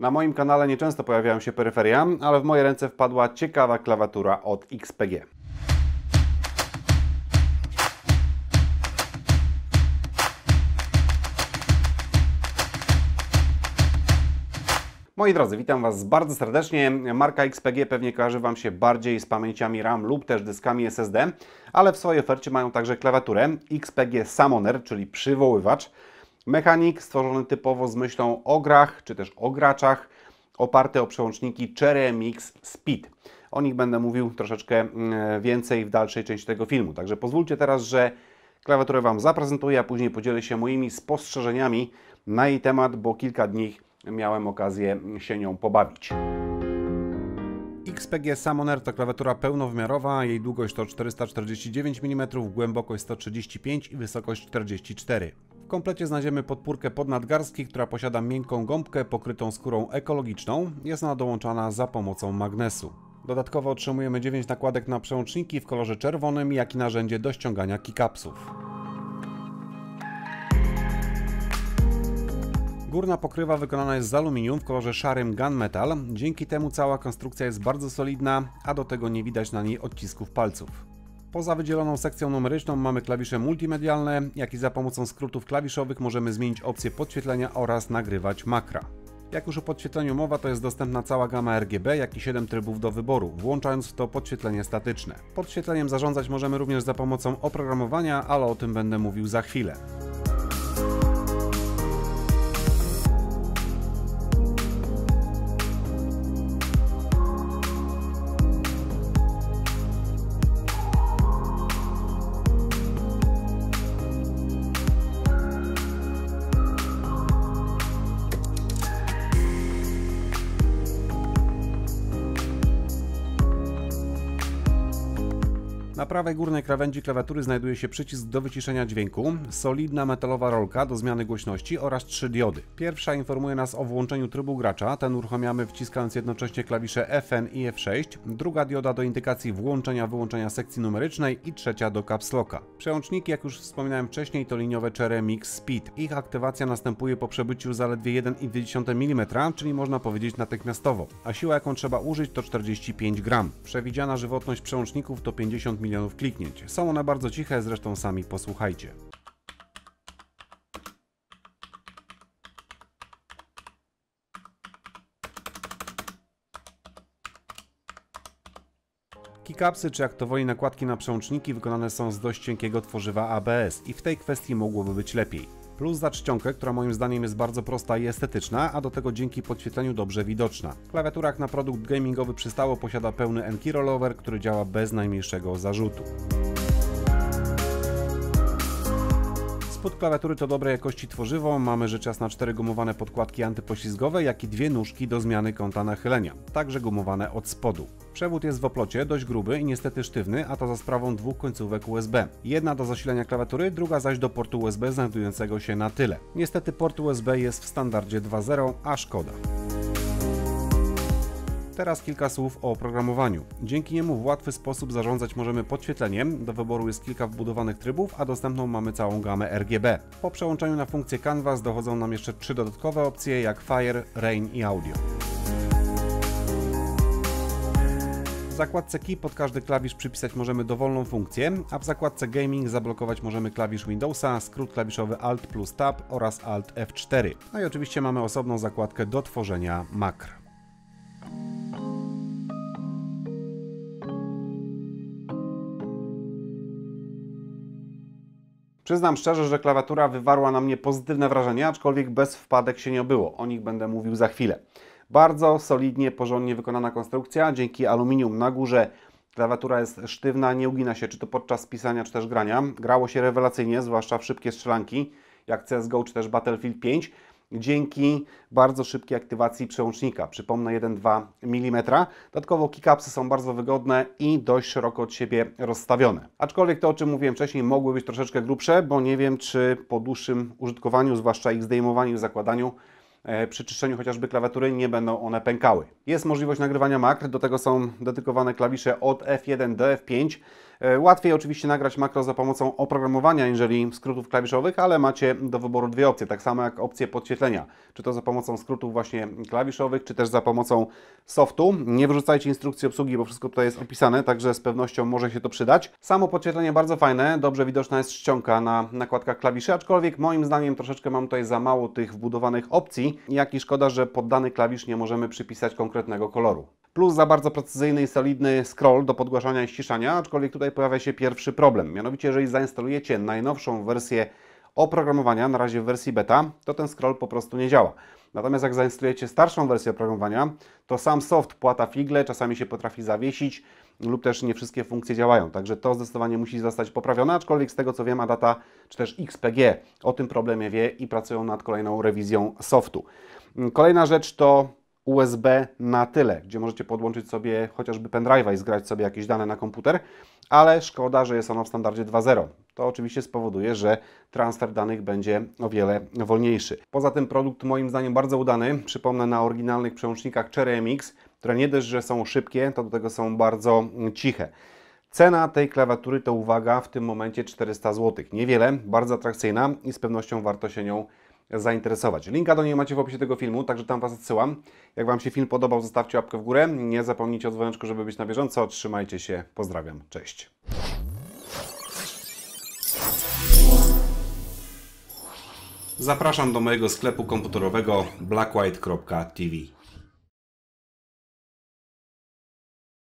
Na moim kanale nieczęsto pojawiają się peryferia, ale w moje ręce wpadła ciekawa klawiatura od XPG. Moi drodzy, witam Was bardzo serdecznie. Marka XPG pewnie kojarzy Wam się bardziej z pamięciami RAM lub też dyskami SSD, ale w swojej ofercie mają także klawiaturę XPG Summoner, czyli przywoływacz. Mechanik stworzony typowo z myślą o grach, czy też o graczach, oparty o przełączniki Cherry MX Speed. O nich będę mówił troszeczkę więcej w dalszej części tego filmu. Także pozwólcie teraz, że klawiaturę Wam zaprezentuję, a później podzielę się moimi spostrzeżeniami na jej temat, bo kilka dni miałem okazję się nią pobawić. XPG Summoner to klawiatura pełnowymiarowa, jej długość to 449 mm, głębokość 135 i wysokość 44. W komplecie znajdziemy podpórkę podnadgarstki, która posiada miękką gąbkę pokrytą skórą ekologiczną. Jest ona dołączana za pomocą magnesu. Dodatkowo otrzymujemy 9 nakładek na przełączniki w kolorze czerwonym, jak i narzędzie do ściągania keycapsów. Górna pokrywa wykonana jest z aluminium w kolorze szarym gunmetal. Dzięki temu cała konstrukcja jest bardzo solidna, a do tego nie widać na niej odcisków palców. Poza wydzieloną sekcją numeryczną mamy klawisze multimedialne, jak i za pomocą skrótów klawiszowych możemy zmienić opcję podświetlenia oraz nagrywać makra. Jak już o podświetleniu mowa, to jest dostępna cała gama RGB, jak i 7 trybów do wyboru, włączając w to podświetlenie statyczne. Podświetleniem zarządzać możemy również za pomocą oprogramowania, ale o tym będę mówił za chwilę. Na prawej górnej krawędzi klawiatury znajduje się przycisk do wyciszenia dźwięku, solidna metalowa rolka do zmiany głośności oraz 3 diody. Pierwsza informuje nas o włączeniu trybu gracza, ten uruchamiamy wciskając jednocześnie klawisze FN i F6, druga dioda do indykacji włączenia-wyłączenia sekcji numerycznej i trzecia do caps locka. Przełączniki, jak już wspominałem wcześniej, to liniowe Cherry MX Speed. Ich aktywacja następuje po przebyciu zaledwie 1,2 mm, czyli można powiedzieć natychmiastowo, a siła, jaką trzeba użyć, to 45 gram. Przewidziana żywotność przełączników to 50 milionów kliknięć. Są one bardzo ciche, zresztą sami posłuchajcie. Keycapsy, czy jak to woli nakładki na przełączniki, wykonane są z dość cienkiego tworzywa ABS i w tej kwestii mogłoby być lepiej. Plus za czcionkę, która moim zdaniem jest bardzo prosta i estetyczna, a do tego dzięki podświetleniu dobrze widoczna. Klawiatura jak na produkt gamingowy przystało posiada pełny N-key rollover, który działa bez najmniejszego zarzutu. Spód klawiatury to dobrej jakości tworzywo, mamy rzecz jasna 4 gumowane podkładki antypoślizgowe, jak i 2 nóżki do zmiany kąta nachylenia, także gumowane od spodu. Przewód jest w oplocie, dość gruby i niestety sztywny, a to za sprawą 2 końcówek USB. Jedna do zasilania klawiatury, druga zaś do portu USB znajdującego się na tyle. Niestety port USB jest w standardzie 2.0, a szkoda. Teraz kilka słów o oprogramowaniu. Dzięki niemu w łatwy sposób zarządzać możemy podświetleniem. Do wyboru jest kilka wbudowanych trybów, a dostępną mamy całą gamę RGB. Po przełączeniu na funkcję Canvas dochodzą nam jeszcze 3 dodatkowe opcje, jak Fire, Rain i Audio. W zakładce Key pod każdy klawisz przypisać możemy dowolną funkcję, a w zakładce Gaming zablokować możemy klawisz Windowsa, skrót klawiszowy Alt plus Tab oraz Alt F4. No i oczywiście mamy osobną zakładkę do tworzenia makr. Przyznam szczerze, że klawiatura wywarła na mnie pozytywne wrażenie, aczkolwiek bez wpadek się nie obyło. O nich będę mówił za chwilę. Bardzo solidnie, porządnie wykonana konstrukcja. Dzięki aluminium na górze klawiatura jest sztywna, nie ugina się, czy to podczas pisania, czy też grania. Grało się rewelacyjnie, zwłaszcza w szybkie strzelanki, jak CSGO, czy też Battlefield 5. Dzięki bardzo szybkiej aktywacji przełącznika, przypomnę 1,2 mm. Dodatkowo keycapsy są bardzo wygodne i dość szeroko od siebie rozstawione. Aczkolwiek to, o czym mówiłem wcześniej, mogły być troszeczkę grubsze, bo nie wiem, czy po dłuższym użytkowaniu, zwłaszcza ich zdejmowaniu i zakładaniu, przy czyszczeniu chociażby klawiatury nie będą one pękały. Jest możliwość nagrywania makr, do tego są dedykowane klawisze od F1 do F5. Łatwiej oczywiście nagrać makro za pomocą oprogramowania, niżeli skrótów klawiszowych, ale macie do wyboru dwie opcje, tak samo jak opcję podświetlenia. Czy to za pomocą skrótów właśnie klawiszowych, czy też za pomocą softu. Nie wyrzucajcie instrukcji obsługi, bo wszystko tutaj jest opisane, także z pewnością może się to przydać. Samo podświetlenie bardzo fajne, dobrze widoczna jest czcionka na nakładkach klawiszy, aczkolwiek moim zdaniem troszeczkę mam tutaj za mało tych wbudowanych opcji, jak i szkoda, że pod dany klawisz nie możemy przypisać konkretnego koloru. Plus za bardzo precyzyjny i solidny scroll do podgłaszania i ściszania, aczkolwiek tutaj pojawia się pierwszy problem. Mianowicie, jeżeli zainstalujecie najnowszą wersję oprogramowania, na razie w wersji beta, to ten scroll po prostu nie działa. Natomiast jak zainstalujecie starszą wersję oprogramowania, to sam soft płata figle, czasami się potrafi zawiesić lub też nie wszystkie funkcje działają. Także to zdecydowanie musi zostać poprawione, aczkolwiek z tego co wiem, Adata czy też XPG o tym problemie wie i pracują nad kolejną rewizją softu. Kolejna rzecz to USB na tyle, gdzie możecie podłączyć sobie chociażby pendrive'a i zgrać sobie jakieś dane na komputer, ale szkoda, że jest ono w standardzie 2.0. To oczywiście spowoduje, że transfer danych będzie o wiele wolniejszy. Poza tym produkt moim zdaniem bardzo udany. Przypomnę, na oryginalnych przełącznikach Cherry MX, które nie dość, że są szybkie, to do tego są bardzo ciche. Cena tej klawiatury to, uwaga, w tym momencie 400 zł. Niewiele, bardzo atrakcyjna i z pewnością warto się nią zainteresować. Linka do niej macie w opisie tego filmu, także tam Was odsyłam. Jak Wam się film podobał, zostawcie łapkę w górę. Nie zapomnijcie o dzwoneczku, żeby być na bieżąco. Trzymajcie się, pozdrawiam, cześć. Zapraszam do mojego sklepu komputerowego blackwhite.tv.